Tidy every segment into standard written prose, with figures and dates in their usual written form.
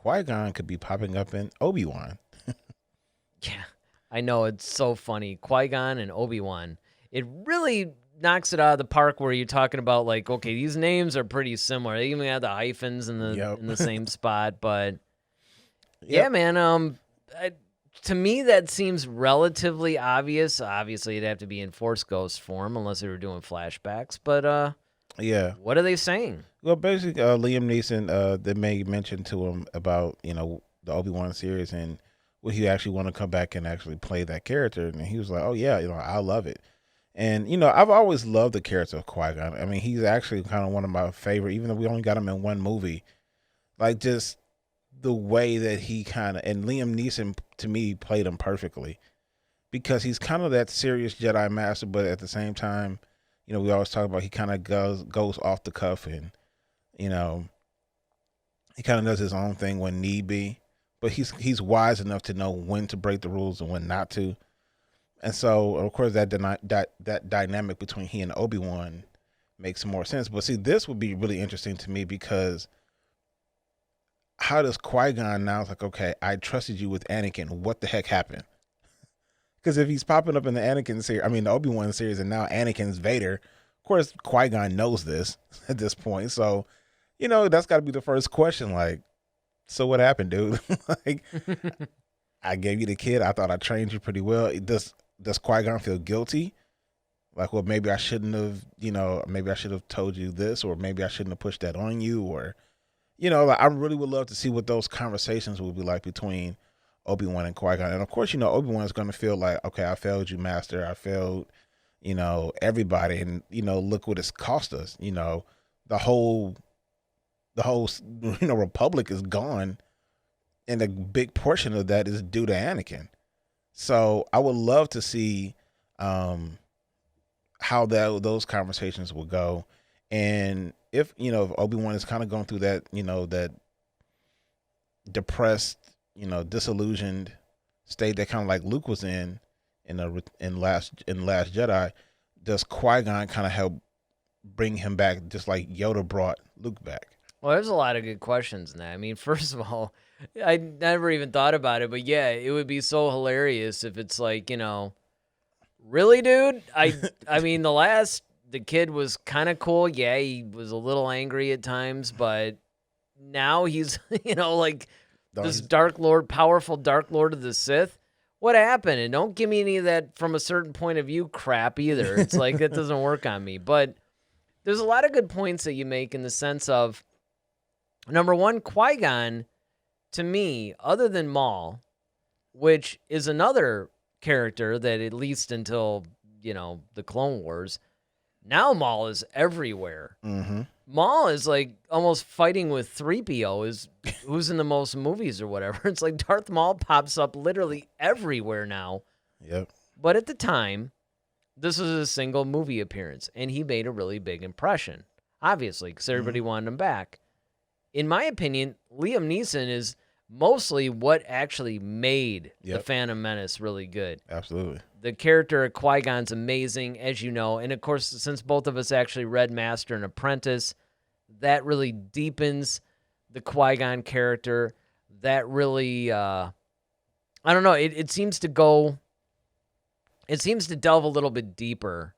Qui-Gon could be popping up in Obi-Wan. Yeah, I know. It's so funny. Qui-Gon and Obi-Wan. It really knocks it out of the park where you're talking about, like, okay, these names are pretty similar. They even have the hyphens in the same spot. But, yeah, man, to me, that seems relatively obvious. Obviously, it'd have to be in Force Ghost form unless they were doing flashbacks. But, yeah. What are they saying? Well, basically, Liam Neeson, they made mention to him about, the Obi-Wan series and would he actually want to come back and actually play that character. And he was like, oh, yeah, I love it. And, I've always loved the character of Qui-Gon. I mean, he's actually kind of one of my favorite, even though we only got him in one movie. Like, just the way that he and Liam Neeson, to me, played him perfectly. Because he's kind of that serious Jedi Master, but at the same time, we always talk about he kind of goes off the cuff and, he kind of does his own thing when need be. But he's wise enough to know when to break the rules and when not to. And so, of course, that dynamic between he and Obi-Wan makes more sense. But see, this would be really interesting to me because how does Qui-Gon now, it's like, okay, I trusted you with Anakin. What the heck happened? Because if he's popping up in the the Obi-Wan series, and now Anakin's Vader, of course, Qui-Gon knows this at this point. So, that's got to be the first question. Like, so what happened, dude? Like, I gave you the kid. I thought I trained you pretty well. Does Qui-Gon feel guilty? Like, well, maybe I shouldn't have, maybe I should have told you this, or maybe I shouldn't have pushed that on you, or, like, I really would love to see what those conversations would be like between Obi-Wan and Qui-Gon. And of course, Obi-Wan is going to feel like, okay, I failed you, Master. I failed, everybody. And, look what it's cost us. The whole, Republic is gone. And a big portion of that is due to Anakin. So I would love to see how those conversations will go. And if Obi-Wan is kind of going through that, that depressed, disillusioned state that kind of like Luke was in Last Jedi, does Qui-Gon kind of help bring him back just like Yoda brought Luke back? Well, there's a lot of good questions in that. I mean, first of all, I never even thought about it, but yeah, it would be so hilarious if it's like, really, dude? I mean, the kid was kind of cool. Yeah, he was a little angry at times, but now he's, like this Dark Lord, powerful Dark Lord of the Sith. What happened? And don't give me any of that from a certain point of view crap either. It's like, that doesn't work on me. But there's a lot of good points that you make in the sense of, number one, Qui-Gon, to me, other than Maul, which is another character that at least until, the Clone Wars, now Maul is everywhere. Mm-hmm. Maul is like almost fighting with 3PO, who's in the most movies or whatever. It's like Darth Maul pops up literally everywhere now. Yep. But at the time, this was a single movie appearance, and he made a really big impression, obviously, because everybody wanted him back. In my opinion, Liam Neeson is mostly what actually made The Phantom Menace really good. Absolutely. The character of Qui-Gon's amazing, as you know. And, of course, since both of us actually read Master and Apprentice, that really deepens the Qui-Gon character. That really, I don't know, it seems to delve a little bit deeper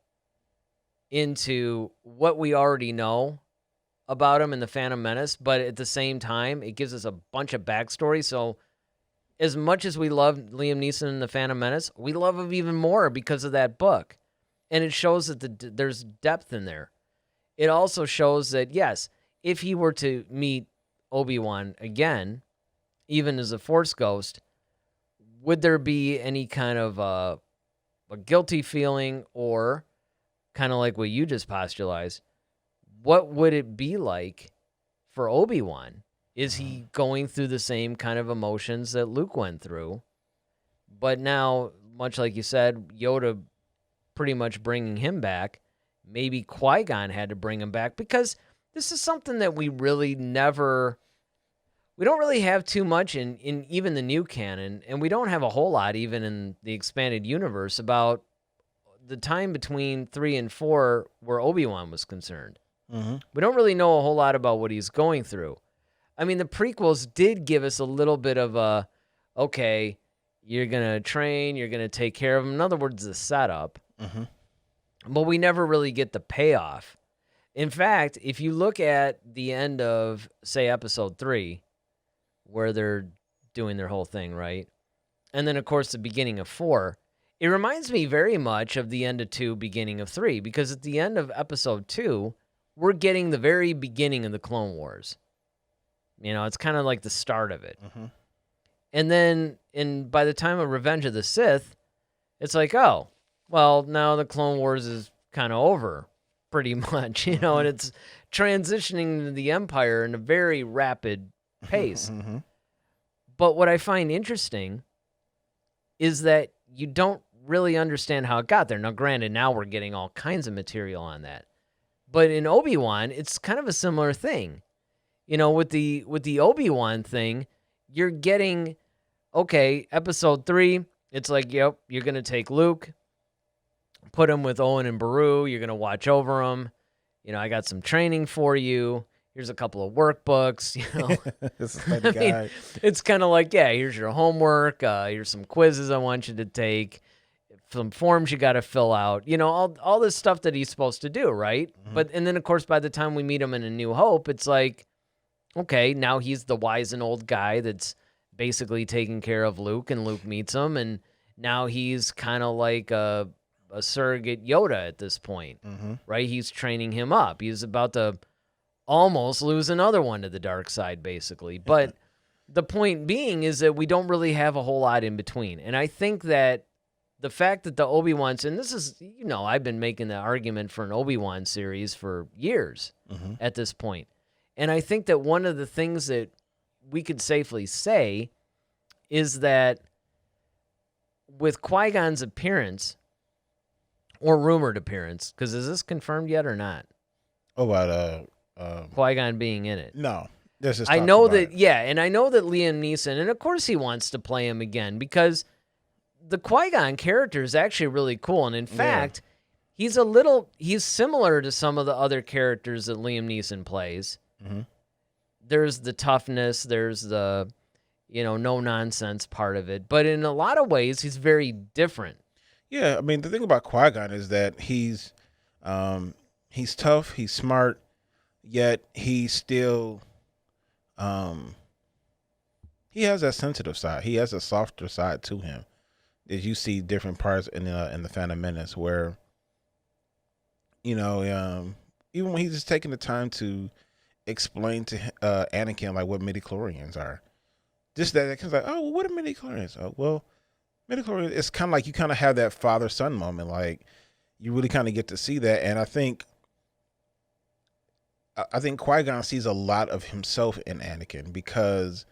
into what we already know about him in The Phantom Menace, but at the same time, it gives us a bunch of backstory. So as much as we love Liam Neeson in The Phantom Menace, we love him even more because of that book. And it shows that there's depth in there. It also shows that, yes, if he were to meet Obi-Wan again, even as a Force ghost, would there be any kind of a guilty feeling, or kind of like what you just postulated? What would it be like for Obi-Wan? Is he going through the same kind of emotions that Luke went through? But now, much like you said, Yoda pretty much bringing him back, maybe Qui-Gon had to bring him back, because this is something that we don't really have too much in even the new canon, and we don't have a whole lot even in the expanded universe about the time between 3 and 4 where Obi-Wan was concerned. Mm-hmm. We don't really know a whole lot about what he's going through. I mean, the prequels did give us a little bit of a, okay, you're going to train, you're going to take care of them. In other words, the setup. Mm-hmm. But we never really get the payoff. In fact, if you look at the end of, say, episode 3, where they're doing their whole thing, right? And then, of course, the beginning of 4, it reminds me very much of the end of 2, beginning of 3, because at the end of episode 2, we're getting the very beginning of the Clone Wars. You know, it's kind of like the start of it. Mm-hmm. And then, by the time of Revenge of the Sith, it's like, oh, well, now the Clone Wars is kind of over, pretty much, you know, and it's transitioning into the Empire in a very rapid pace. Mm-hmm. But what I find interesting is that you don't really understand how it got there. Now, granted, now we're getting all kinds of material on that. But in Obi-Wan, it's kind of a similar thing. You know, with the Obi-Wan thing, you're getting, okay, episode 3, it's like, yep, you're going to take Luke, put him with Owen and Beru, you're going to watch over him. You know, I got some training for you. Here's a couple of workbooks, you know. I mean, it's kind of like, yeah, here's your homework. Here's some quizzes I want you to take. Some forms you got to fill out. You know, all this stuff that he's supposed to do, right? Mm-hmm. And then, of course, by the time we meet him in A New Hope, it's like, okay, now he's the wise and old guy that's basically taking care of Luke, and Luke meets him, and now he's kind of like a surrogate Yoda at this point, right? He's training him up. He's about to almost lose another one to the dark side, basically. But the point being is that we don't really have a whole lot in between. And I think that the fact that the Obi-Wans, and this is, you know, I've been making the argument for an Obi-Wan series for years at this point. And I think that one of the things that we could safely say is that with Qui-Gon's appearance, or rumored appearance, because is this confirmed yet or not? Oh, about Qui-Gon being in it. No. Just I know that, and I know that Liam Neeson, and of course he wants to play him again, because the Qui-Gon character is actually really cool. And in fact, he's similar to some of the other characters that Liam Neeson plays. Mm-hmm. There's the toughness, there's the, you know, no nonsense part of it. But in a lot of ways, he's very different. Yeah, I mean, the thing about Qui-Gon is that he's tough, he's smart, yet he's still, he has that sensitive side. He has a softer side to him. As you see different parts in the Phantom Menace where, you know, even when he's just taking the time to explain to Anakin like what midichlorians are, just that it's like, oh, well, what are midichlorians? Oh, well, midichlorians. It's kind of like you kind of have that father son moment, like you really kind of get to see that, and I think Qui-Gon sees a lot of himself in Anakin, because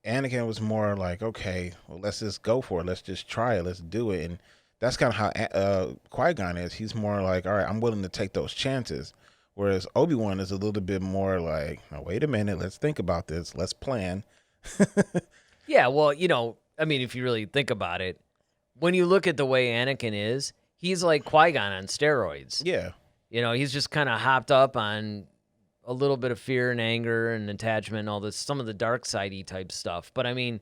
Anakin was more like, okay, well, let's just go for it. Let's just try it. Let's do it. And that's kind of how Qui-Gon is. He's more like, all right, I'm willing to take those chances. Whereas Obi-Wan is a little bit more like, now, wait a minute. Let's think about this. Let's plan. Yeah, well, you know, I mean, if you really think about it, when you look at the way Anakin is, he's like Qui-Gon on steroids. Yeah. You know, he's just kind of hopped up on a little bit of fear and anger and attachment and all this, some of the dark sidey type stuff. But I mean,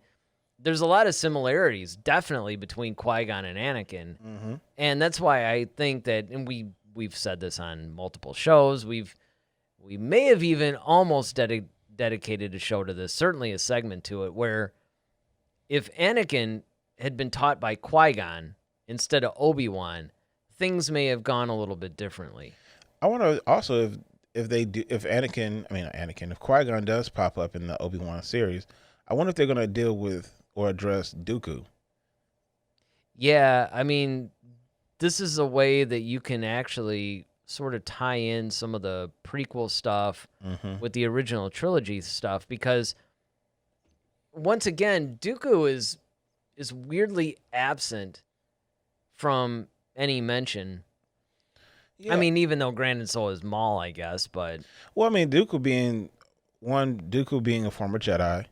there's a lot of similarities definitely between Qui-Gon and Anakin. Mm-hmm. And that's why I think that, and we've said this on multiple shows, we may have even almost dedicated a show to this, certainly a segment to it, where if Anakin had been taught by Qui-Gon instead of Obi-Wan, things may have gone a little bit differently. I want to also, if Qui-Gon does pop up in the Obi-Wan series, I wonder if they're going to deal with or address Dooku. Yeah, I mean, this is a way that you can actually sort of tie in some of the prequel stuff with the original trilogy stuff, because once again, Dooku is weirdly absent from any mention. Yeah. I mean, even though granted so is Maul, I guess, but well, I mean, Dooku being a former Jedi,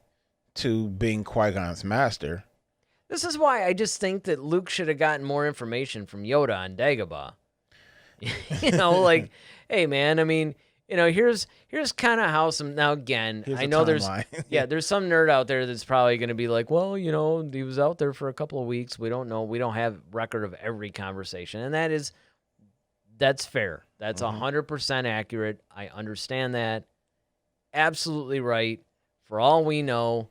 2 being Qui-Gon's master. This is why I just think that Luke should have gotten more information from Yoda on Dagobah. You know, like, hey man, I mean, here's kind of how some, now again, Here's I a know there's, timeline. yeah, there's some nerd out there that's probably going to be like, well, he was out there for a couple of weeks. We don't know. We don't have record of every conversation. And that's fair. That's 100% accurate. I understand that. Absolutely right. For all we know,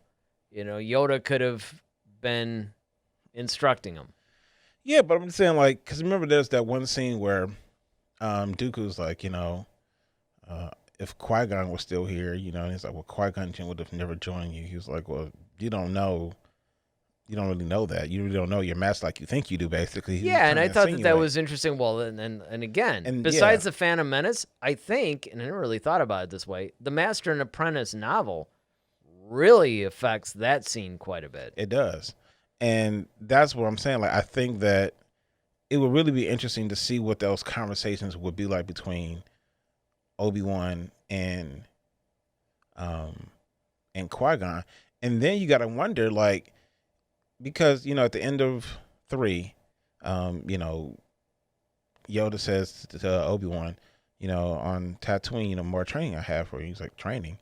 Yoda could have been instructing him. Yeah, but I'm saying, like, because remember there's that one scene where Dooku's like, if Qui-Gon was still here, and he's like, well, Qui-Gon Jinn would have never joined you. He was like, well, you don't know. You don't really know that. You really don't know your master like you think you do, basically. He was Yeah, and trying I to thought that insinuate. was interesting. Well, and again, And besides the Phantom Menace, I think, and I never really thought about it this way, the Master and Apprentice novel really affects that scene quite a bit. It does. And that's what I'm saying. Like, I think that it would really be interesting to see what those conversations would be like between Obi-Wan and Qui-Gon. And then you got to wonder, like, because, at the end of 3, Yoda says to Obi-Wan, on Tatooine, more training I have for you. He's like, training?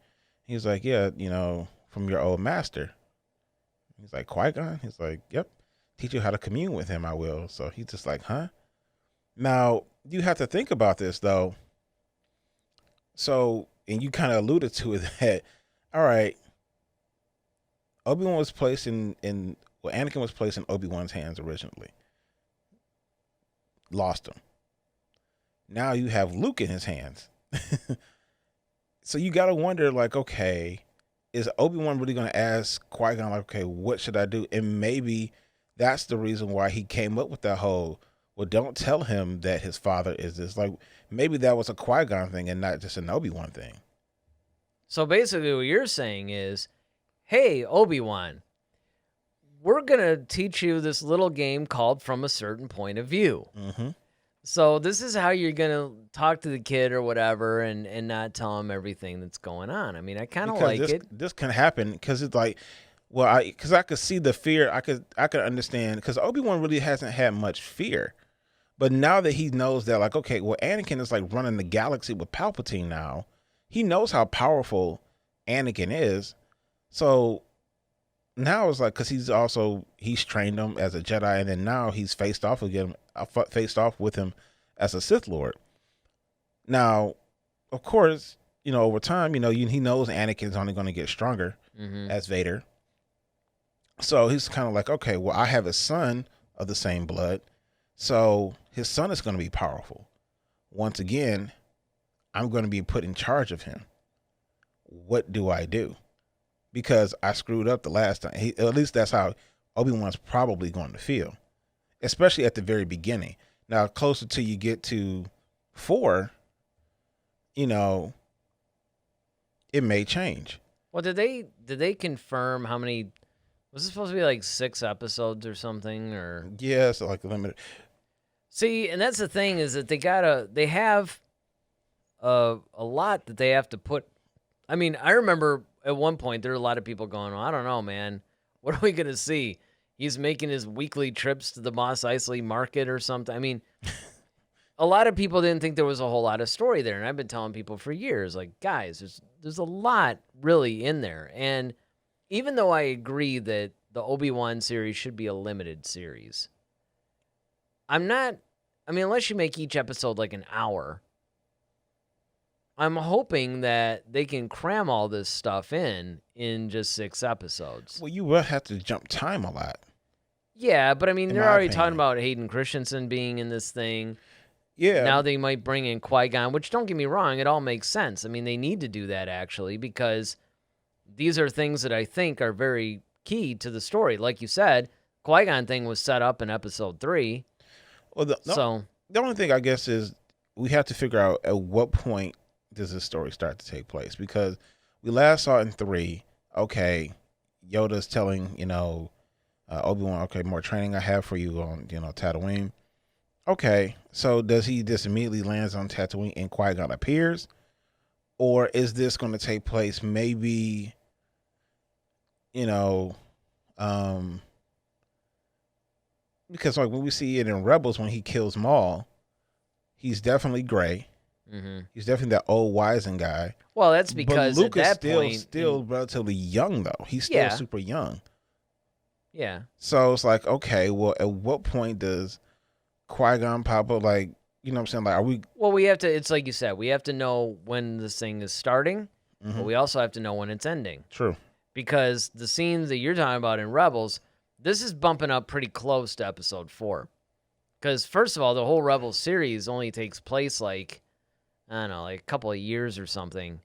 He's like, yeah, from your old master. He's like, Qui-Gon? He's like, yep. Teach you how to commune with him, I will. So he's just like, huh? Now, you have to think about this, though. So, and you kind of alluded to it, that, all right, Obi-Wan was placed Anakin was placed in Obi-Wan's hands originally. Lost him. Now you have Luke in his hands. So you got to wonder, like, okay, is Obi-Wan really going to ask Qui-Gon, like, okay, what should I do? And maybe that's the reason why he came up with that whole, well, don't tell him that his father is this. Like, maybe that was a Qui-Gon thing and not just an Obi-Wan thing. So basically what you're saying is, hey, Obi-Wan, we're going to teach you this little game called From a Certain Point of View. Mm-hmm. So this is how you're going to talk to the kid or whatever and not tell him everything that's going on. I mean, I kind of like it. This can happen because it's like, well, I could see the fear. I could understand, because Obi-Wan really hasn't had much fear. But now that he knows that, like, okay, well, Anakin is like running the galaxy with Palpatine now. He knows how powerful Anakin is. So now it's like, because he's trained him as a Jedi, and then now he's faced off with him as a Sith Lord. Now, of course, over time, he knows Anakin's only going to get stronger as Vader. So he's kind of like, okay, well, I have a son of the same blood, so his son is going to be powerful. Once again, I'm going to be put in charge of him. What do I do? Because I screwed up the last time. At least that's how Obi-Wan's probably going to feel, especially at the very beginning. Now, closer to you get to 4, it may change. Well, did they confirm how many? Was it supposed to be like 6 episodes or something? Or yeah, so like limited. See, and that's the thing, is that they have a lot that they have to put. I mean, I remember at one point there were a lot of people going, well, I don't know, man. What are we going to see? He's making his weekly trips to the Mos Eisley market or something. I mean, a lot of people didn't think there was a whole lot of story there. And I've been telling people for years, like, guys, there's a lot really in there. And even though I agree that the Obi-Wan series should be a limited series, unless you make each episode like an hour, I'm hoping that they can cram all this stuff in just 6 episodes. Well, you will have to jump time a lot. Yeah, but I mean, In they're my already opinion. talking about Hayden Christensen being in this thing. Yeah. Now they might bring in Qui-Gon, which, don't get me wrong, it all makes sense. I mean, they need to do that, actually, because these are things that I think are very key to the story. Like you said, Qui-Gon thing was set up in episode 3. Well, the only thing I guess is we have to figure out at what point does this story start to take place, because we last saw it in 3. Okay, Yoda's telling Obi-Wan, okay, more training I have for you on Tatooine. Okay, so does he just immediately lands on Tatooine and Qui-Gon appears, or is this going to take place maybe because like when we see it in Rebels when he kills Maul, he's definitely gray. He's definitely that old wizened guy. Well, that's because but Luke at that is point, still relatively young though. He's still super young. Yeah. So it's like, okay, well, at what point does Qui-Gon pop up? Like, you know what I'm saying? Like, are we? Well, we have to. It's like you said. We have to know when this thing is starting, but we also have to know when it's ending. True. Because the scenes that you're talking about in Rebels, this is bumping up pretty close to Episode 4. Because first of all, the whole Rebels series only takes place like, I don't know, like a couple of years or something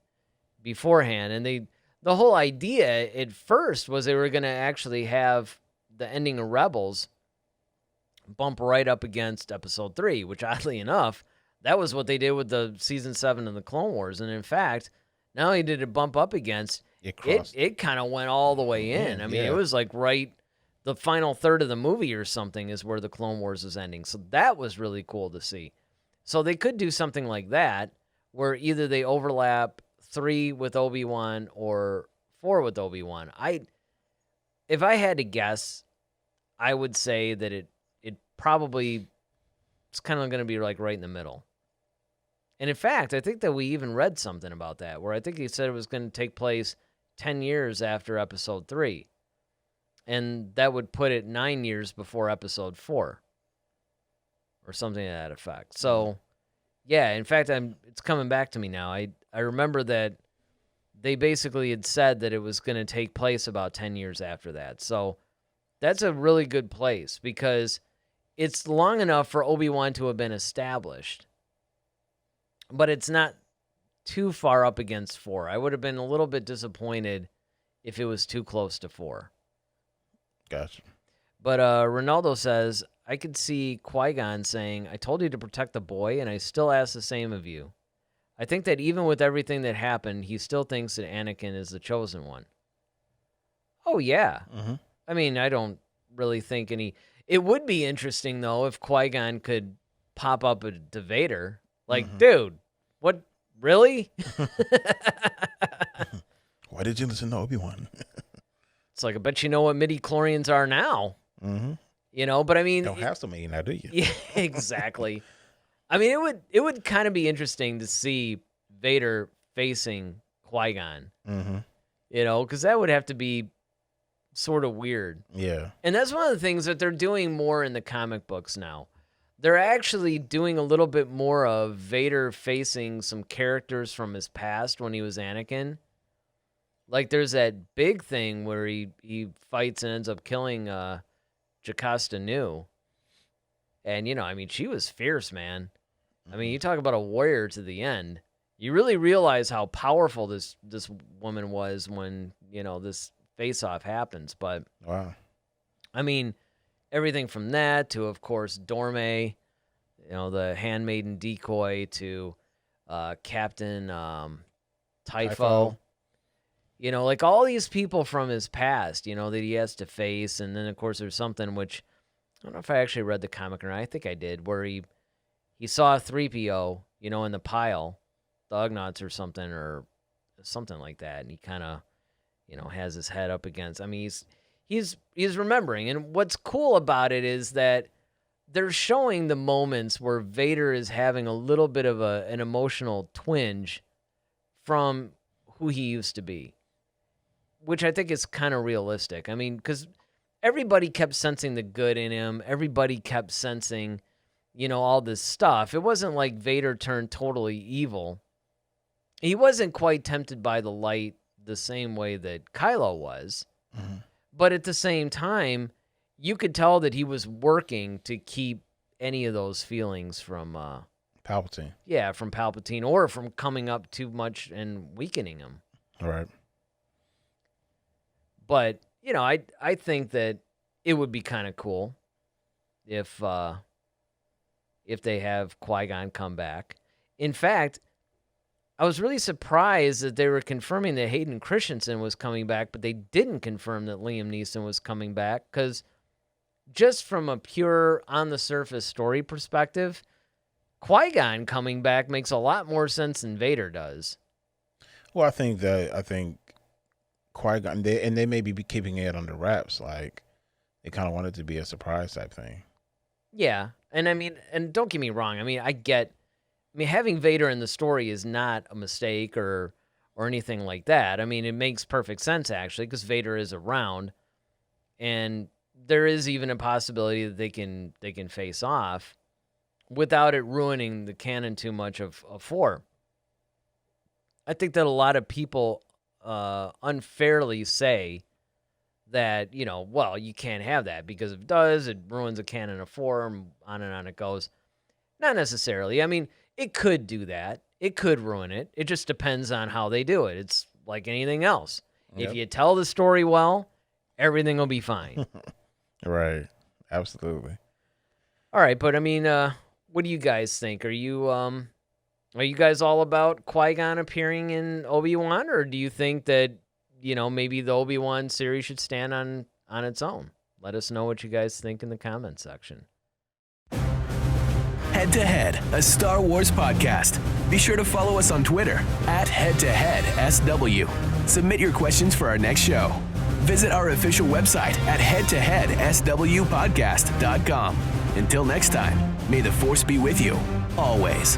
beforehand, and the whole idea at first was they were going to actually have the ending of Rebels bump right up against Episode 3, which oddly enough, that was what they did with the Season 7 of the Clone Wars. And in fact, not only did it bump up against, it kind of went all the way in. I mean, it was like right, the final third of the movie or something is where the Clone Wars is ending. So that was really cool to see. So they could do something like that, where either they overlap 3 with Obi-Wan or 4 with Obi-Wan. If I had to guess, I would say that it probably it's kind of going to be like right in the middle. And in fact, I think that we even read something about that, where I think he said it was going to take place 10 years after Episode 3. And that would put it 9 years before Episode 4. Or something to that effect. So, yeah, in fact, it's coming back to me now. I remember that they basically had said that it was going to take place about 10 years after that. So that's a really good place because it's long enough for Obi-Wan to have been established, but it's not too far up against 4. I would have been a little bit disappointed if it was too close to 4. Gotcha. But Ronaldo says, I could see Qui-Gon saying, I told you to protect the boy, and I still ask the same of you. I think that even with everything that happened, he still thinks that Anakin is the chosen one. Oh, yeah. Mm-hmm. I mean, I don't really think any... It would be interesting, though, if Qui-Gon could pop up to Vader. Like, dude, what? Really? Why did you listen to Obi-Wan? It's like, I bet you know what midi-chlorians are now. Mm-hmm. You know, but I mean... Don't have so many now, do you? Yeah, exactly. I mean, it would kind of be interesting to see Vader facing Qui-Gon. Mm-hmm. You know, because that would have to be sort of weird. Yeah. And that's one of the things that they're doing more in the comic books now. They're actually doing a little bit more of Vader facing some characters from his past when he was Anakin. Like there's that big thing where he fights and ends up killing Jocasta Nu. And, you know, I mean, she was fierce, man. I mean, you talk about a warrior to the end. You really realize how powerful this woman was when, you know, this face-off happens. But, wow. I mean, everything from that to, of course, Dorme, you know, the handmaiden decoy to Captain Typho. You know, like all these people from his past, you know, that he has to face. And then, of course, there's something which, I don't know if I actually read the comic or not. I think I did, where he saw a 3PO, you know, in the pile, the Ugnaughts or something like that. And he kind of, you know, has his head up against, I mean, he's remembering. And what's cool about it is that they're showing the moments where Vader is having a little bit of an emotional twinge from who he used to be, which I think is kind of realistic. I mean, because everybody kept sensing the good in him. Everybody kept sensing, you know, all this stuff. It wasn't like Vader turned totally evil. He wasn't quite tempted by the light the same way that Kylo was. Mm-hmm. But at the same time, you could tell that he was working to keep any of those feelings from Palpatine. Yeah, from Palpatine, or from coming up too much and weakening him. All right. But, you know, I think that it would be kind of cool if they have Qui-Gon come back. In fact, I was really surprised that they were confirming that Hayden Christensen was coming back, but they didn't confirm that Liam Neeson was coming back, because just from a pure on-the-surface story perspective, Qui-Gon coming back makes a lot more sense than Vader does. Well, I think Qui-Gon, they may be keeping it under wraps, like they kind of want it to be a surprise type thing. Yeah, and I mean, and don't get me wrong, I mean, I get I mean, having Vader in the story is not a mistake or anything like that. I mean, it makes perfect sense, actually, because Vader is around, and there is even a possibility that they can face off without it ruining the canon too much of 4. I think that a lot of people unfairly say that, well, you can't have that because if it does, it ruins the canon of 4, and on it goes. Not necessarily. I mean, it could do that. It could ruin it. It just depends on how they do it. It's like anything else. Yep. If you tell the story well, everything will be fine. Right. Absolutely. All right, but I mean, what do you guys think? Are you guys all about Qui-Gon appearing in Obi-Wan, or do you think that, maybe the Obi-Wan series should stand on its own? Let us know what you guys think in the comment section. Head to Head, a Star Wars podcast. Be sure to follow us on Twitter @HeadToHeadSW. Submit your questions for our next show. Visit our official website at headtoheadswpodcast.com. Until next time, may the Force be with you, always.